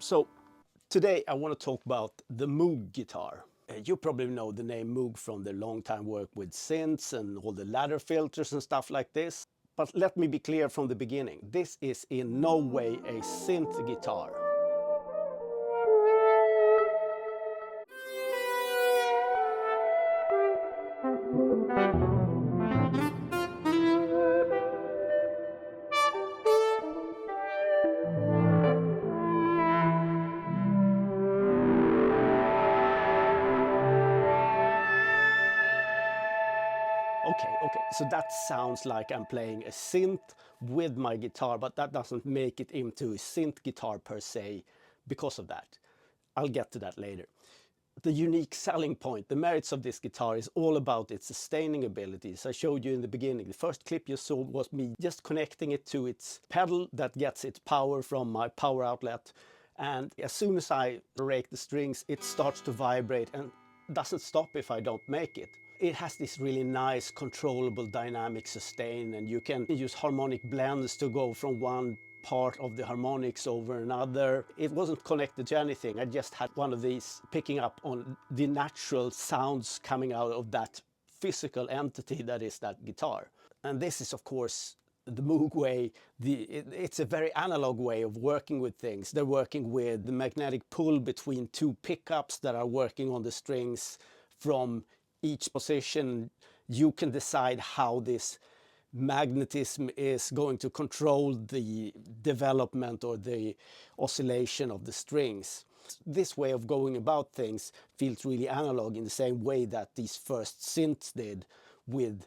So today I want to talk about the Moog guitar. You probably know the name Moog from their long time work with synths and all the ladder filters and stuff like this. But let me be clear from the beginning, this is in no way a synth guitar. Okay, so that sounds like I'm playing a synth with my guitar, but that doesn't make it into a synth guitar per se because of that. I'll get to that later. The unique selling point, the merits of this guitar is all about its sustaining abilities. I showed you in the beginning. The first clip you saw was me just connecting it to its pedal that gets its power from my power outlet. And as soon as I rake the strings, it starts to vibrate and doesn't stop if I don't make it. It has this really nice controllable dynamic sustain, and you can use harmonic blends to go from one part of the harmonics over another. It wasn't connected to anything. I just had one of these picking up on the natural sounds coming out of that physical entity that is that guitar. And this is of course the Moog way. It's a very analog way of working with things. They're working with the magnetic pull between two pickups that are working on the strings. From each position you can decide how this magnetism is going to control the development or the oscillation of the strings. This way of going about things feels really analog in the same way that these first synths did, with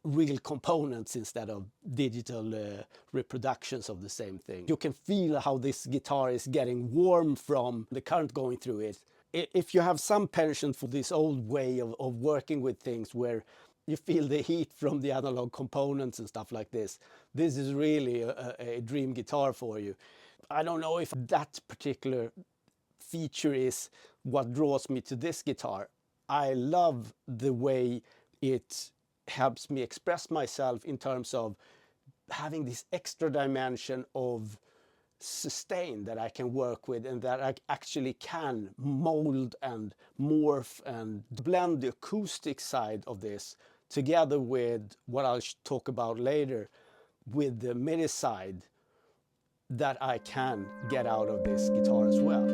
real components instead of digital reproductions of the same thing. You can feel how this guitar is getting warm from the current going through it. If you have some penchant for this old way of working with things where you feel the heat from the analog components and stuff like this is really a dream guitar for you. I don't know if that particular feature is what draws me to this guitar. I love the way it helps me express myself in terms of having this extra dimension of sustain that I can work with, and that I actually can mold and morph and blend the acoustic side of this together with what I'll talk about later with the MIDI side that I can get out of this guitar as well.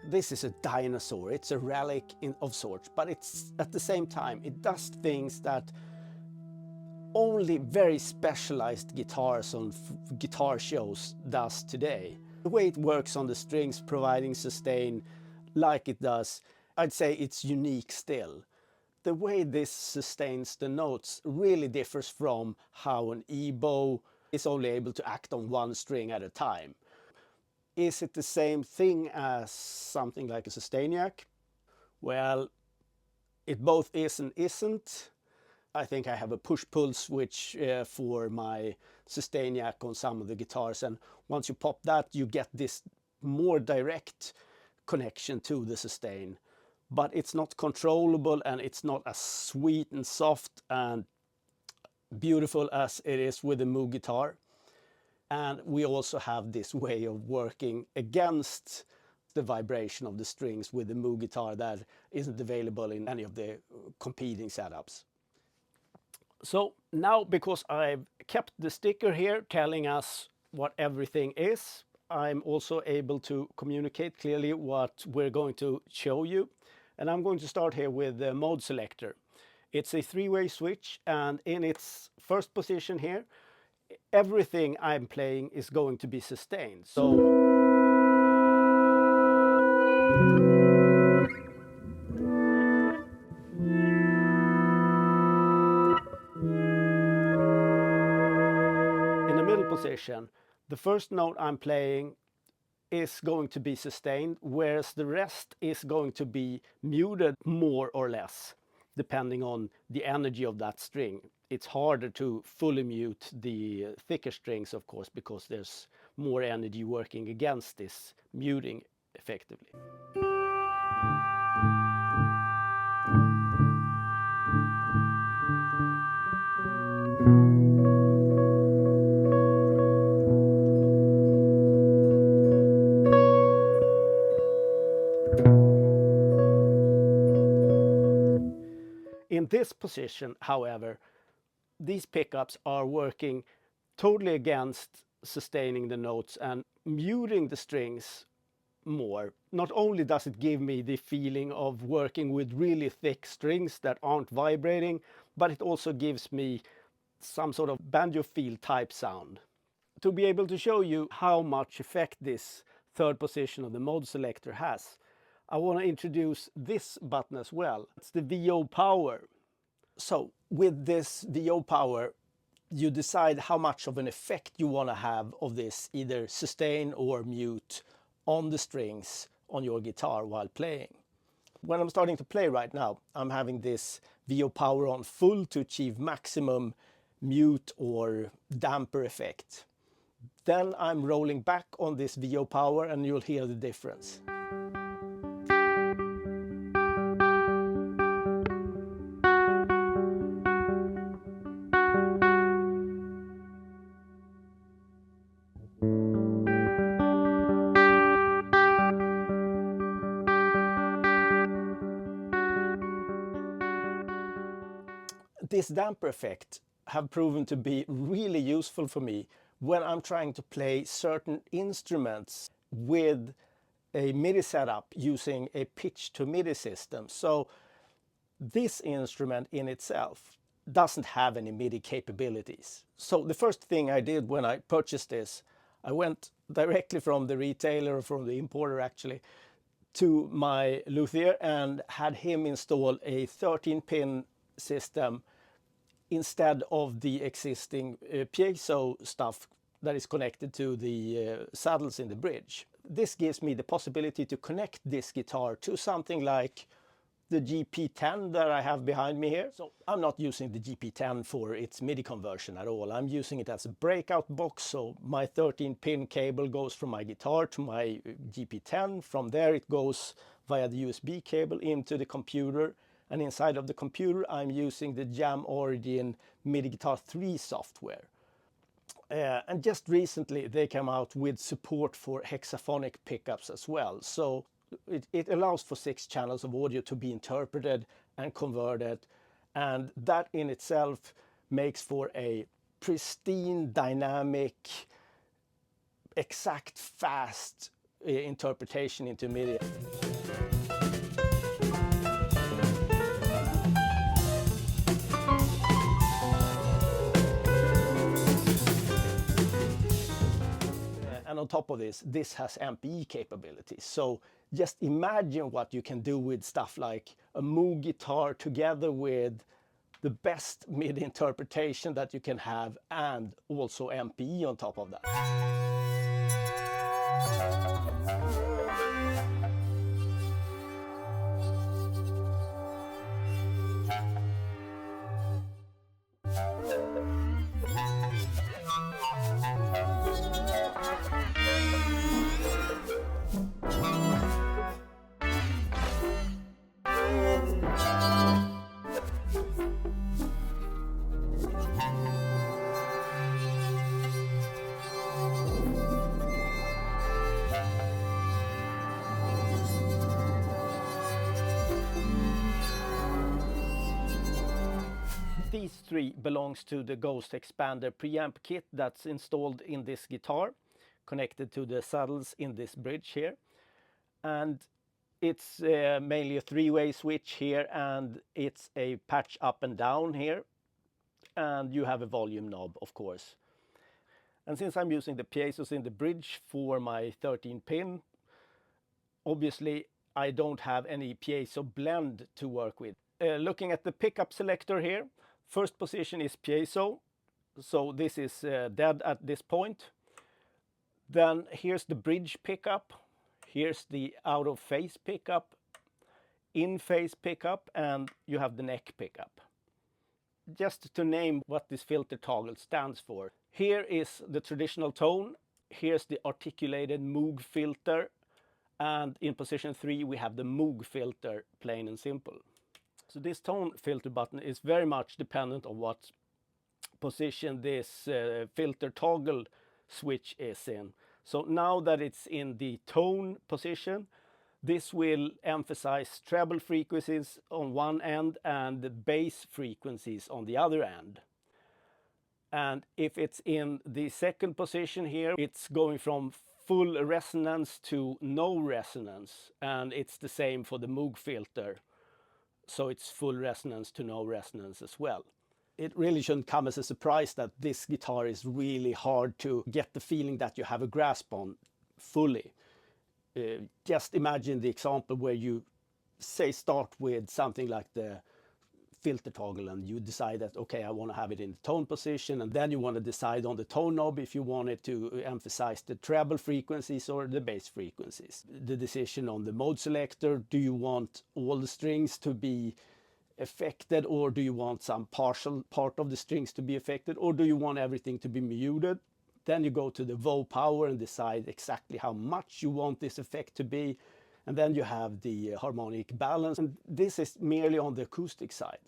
This is a dinosaur, it's a relic of sorts, but it's at the same time, it does things that only very specialized guitars on guitar shows does today. The way it works on the strings, providing sustain like it does, I'd say it's unique still. The way this sustains the notes really differs from how an eBow is only able to act on one string at a time. Is it the same thing as something like a Sustainiac? Well, it both is and isn't. I think I have a push-pull switch for my Sustainiac on some of the guitars, and once you pop that you get this more direct connection to the sustain. But it's not controllable, and it's not as sweet and soft and beautiful as it is with the Moog guitar. And we also have this way of working against the vibration of the strings with the Moog guitar that isn't available in any of the competing setups. So now, because I've kept the sticker here telling us what everything is, I'm also able to communicate clearly what we're going to show you. And I'm going to start here with the mode selector. It's a three-way switch, and in its first position here, everything I'm playing is going to be sustained. So in the middle position, the first note I'm playing is going to be sustained, whereas the rest is going to be muted more or less, depending on the energy of that string. It's harder to fully mute the thicker strings, of course, because there's more energy working against this muting effectively. In this position, however, these pickups are working totally against sustaining the notes and muting the strings more. Not only does it give me the feeling of working with really thick strings that aren't vibrating, but it also gives me some sort of banjo feel type sound. To be able to show you how much effect this third position of the mode selector has, I want to introduce this button as well. It's the VO power. So with this VO power, you decide how much of an effect you want to have of this, either sustain or mute, on the strings on your guitar while playing. When I'm starting to play right now, I'm having this VO power on full to achieve maximum mute or damper effect. Then I'm rolling back on this VO power and you'll hear the difference. This damper effect have proven to be really useful for me when I'm trying to play certain instruments with a MIDI setup using a pitch to MIDI system. So this instrument in itself doesn't have any MIDI capabilities. So the first thing I did when I purchased this, I went directly from the retailer, from the importer actually, to my luthier and had him install a 13-pin system instead of the existing piezo stuff that is connected to the saddles in the bridge. This gives me the possibility to connect this guitar to something like the GP10 that I have behind me here. So I'm not using the GP10 for its MIDI conversion at all. I'm using it as a breakout box. So my 13-pin cable goes from my guitar to my GP10. From there it goes via the USB cable into the computer. And inside of the computer, I'm using the JamOrigin MIDI Guitar 3 software. And just recently, they came out with support for hexaphonic pickups as well. So it allows for 6 channels of audio to be interpreted and converted. And that in itself makes for a pristine, dynamic, exact, fast interpretation into MIDI. And on top of this, this has MPE capabilities. So just imagine what you can do with stuff like a Moog guitar together with the best MIDI interpretation that you can have, and also MPE on top of that. These 3 belongs to the Ghost Hexpander preamp kit that's installed in this guitar, connected to the saddles in this bridge here. And it's mainly a 3-way switch here, and it's a patch up and down here. And you have a volume knob, of course. And since I'm using the piezo's in the bridge for my 13-pin, obviously I don't have any piezo blend to work with. Looking at the pickup selector here, first position is piezo, so this is dead at this point. Then here's the bridge pickup, here's the out of phase pickup, in phase pickup, and you have the neck pickup. Just to name what this filter toggle stands for. Here is the traditional tone, here's the articulated Moog filter, and in position 3 we have the Moog filter, plain and simple. So this tone filter button is very much dependent on what position this filter toggle switch is in. So now that it's in the tone position, this will emphasize treble frequencies on one end and the bass frequencies on the other end. And if it's in the second position here, it's going from full resonance to no resonance, and it's the same for the Moog filter. So it's full resonance to no resonance as well. It really shouldn't come as a surprise that this guitar is really hard to get the feeling that you have a grasp on fully. Just imagine the example where you say start with something like the filter toggle and you decide that, okay, I want to have it in the tone position, and then you want to decide on the tone knob if you want it to emphasize the treble frequencies or the bass frequencies. The decision on the mode selector, do you want all the strings to be affected, or do you want some partial part of the strings to be affected, or do you want everything to be muted? Then you go to the VO power and decide exactly how much you want this effect to be. And then you have the harmonic balance. And this is merely on the acoustic side.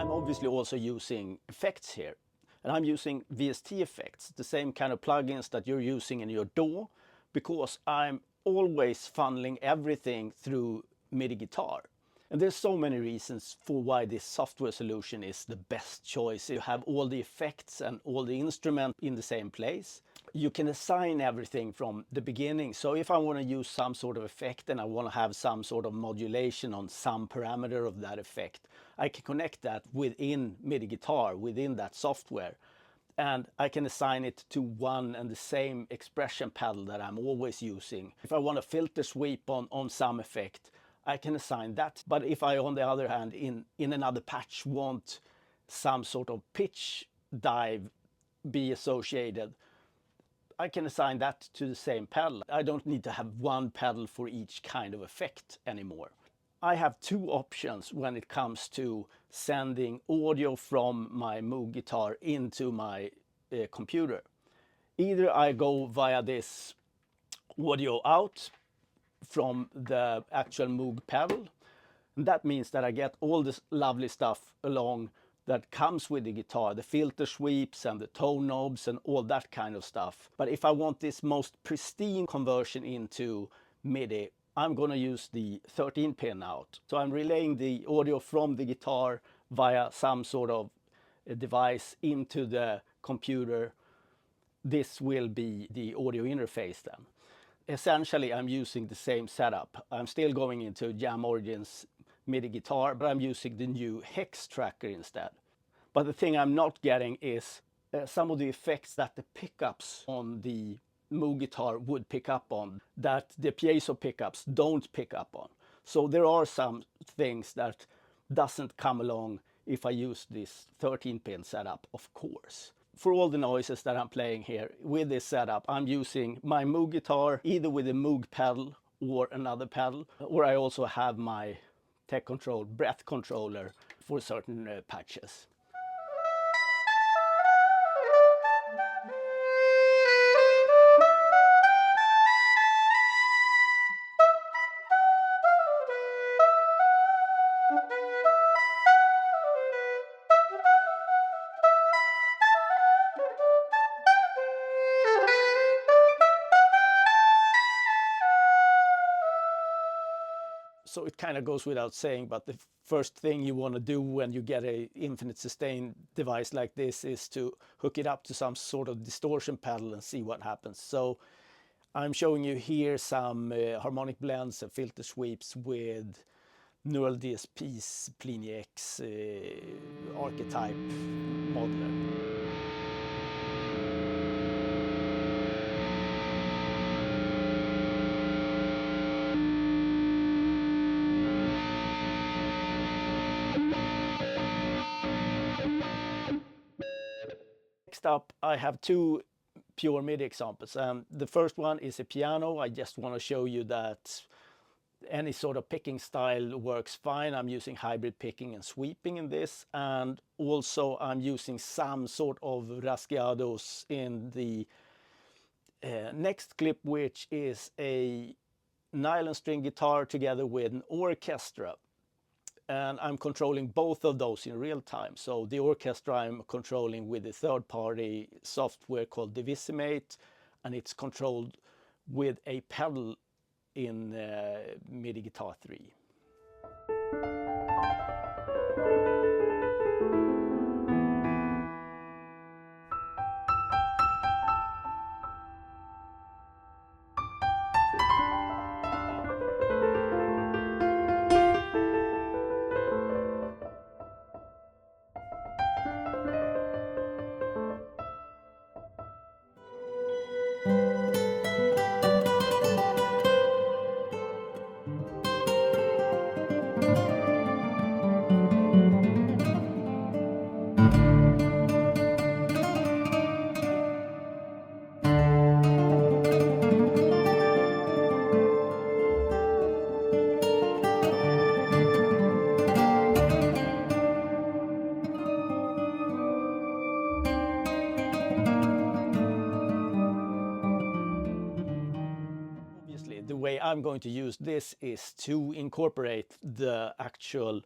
Obviously also using effects here, and I'm using VST effects, the same kind of plugins that you're using in your DAW, because I'm always funneling everything through MIDI Guitar. And there's so many reasons for why this software solution is the best choice. You have all the effects and all the instruments in the same place. You can assign everything from the beginning. So if I want to use some sort of effect and I want to have some sort of modulation on some parameter of that effect, I can connect that within MIDI Guitar, within that software. And I can assign it to one and the same expression pedal that I'm always using. If I want a filter sweep on some effect, I can assign that. But if I, on the other hand, in another patch want some sort of pitch dive be associated, I can assign that to the same pedal. I don't need to have one pedal for each kind of effect anymore. I have two options when it comes to sending audio from my Moog guitar into my computer. Either I go via this audio out from the actual Moog pedal, and that means that I get all this lovely stuff along that comes with the guitar, the filter sweeps and the tone knobs and all that kind of stuff. But if I want this most pristine conversion into MIDI, I'm going to use the 13-pin out. So I'm relaying the audio from the guitar via some sort of device into the computer. This will be the audio interface then. Essentially, I'm using the same setup. I'm still going into JamOrigin's MIDI guitar, but I'm using the new Hex tracker instead. But the thing I'm not getting is some of the effects that the pickups on the Moog guitar would pick up on, that the piezo pickups don't pick up on. So there are some things that doesn't come along if I use this 13-pin setup, of course. for all the noises that I'm playing here with this setup, I'm using my Moog guitar, either with a Moog pedal or another pedal, or I also have my TEControl breath controller for certain patches. So it kind of goes without saying, but the first thing you want to do when you get a infinite sustain device like this is to hook it up to some sort of distortion pedal and see what happens. So I'm showing you here some harmonic blends and filter sweeps with Neural DSP's Plenix archetype modeler. Next up, I have two pure MIDI examples. The first one is a piano. I just want to show you that any sort of picking style works fine. I'm using hybrid picking and sweeping in this, and also I'm using some sort of rasgados in the next clip, which is a nylon string guitar together with an orchestra. And I'm controlling both of those in real time. So the orchestra I'm controlling with a third-party software called Divisimate, and it's controlled with a pedal in MIDI Guitar 3. The way I'm going to use this is to incorporate the actual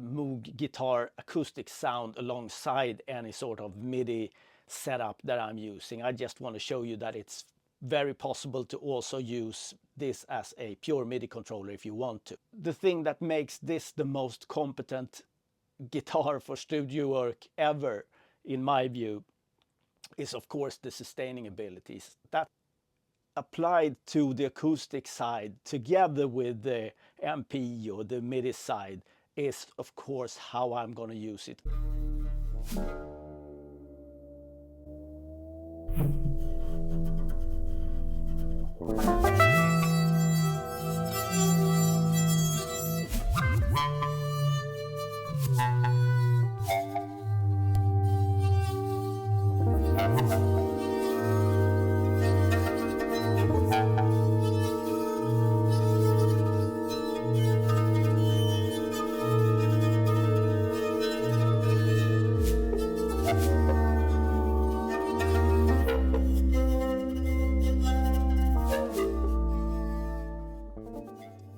Moog Guitar acoustic sound alongside any sort of MIDI setup that I'm using. I just want to show you that it's very possible to also use this as a pure MIDI controller if you want to. The thing that makes this the most competent guitar for studio work ever, in my view, is of course the sustaining abilities. That applied to the acoustic side together with the MPE or the MIDI side is of course how I'm going to use it.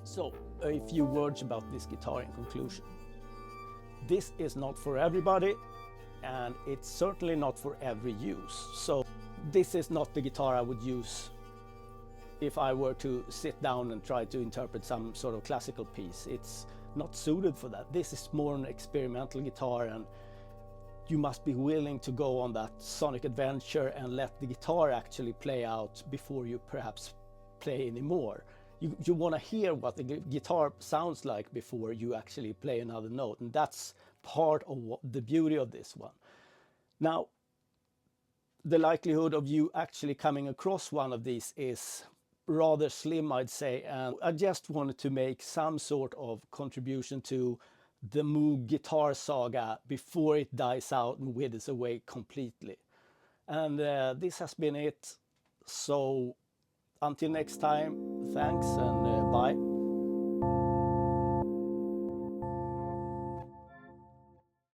So, a few words about this guitar in conclusion. This is not for everybody, and it's certainly not for every use. So, this is not the guitar I would use if I were to sit down and try to interpret some sort of classical piece. It's not suited for that. This is more an experimental guitar, and you must be willing to go on that sonic adventure and let the guitar actually play out before you perhaps play anymore. You want to hear what the guitar sounds like before you actually play another note, and that's part of the beauty of this one. Now, the likelihood of you actually coming across one of these is rather slim, I'd say, and I just wanted to make some sort of contribution to the Moog guitar saga before it dies out and withers away completely. And this has been it. So until next time, thanks and bye.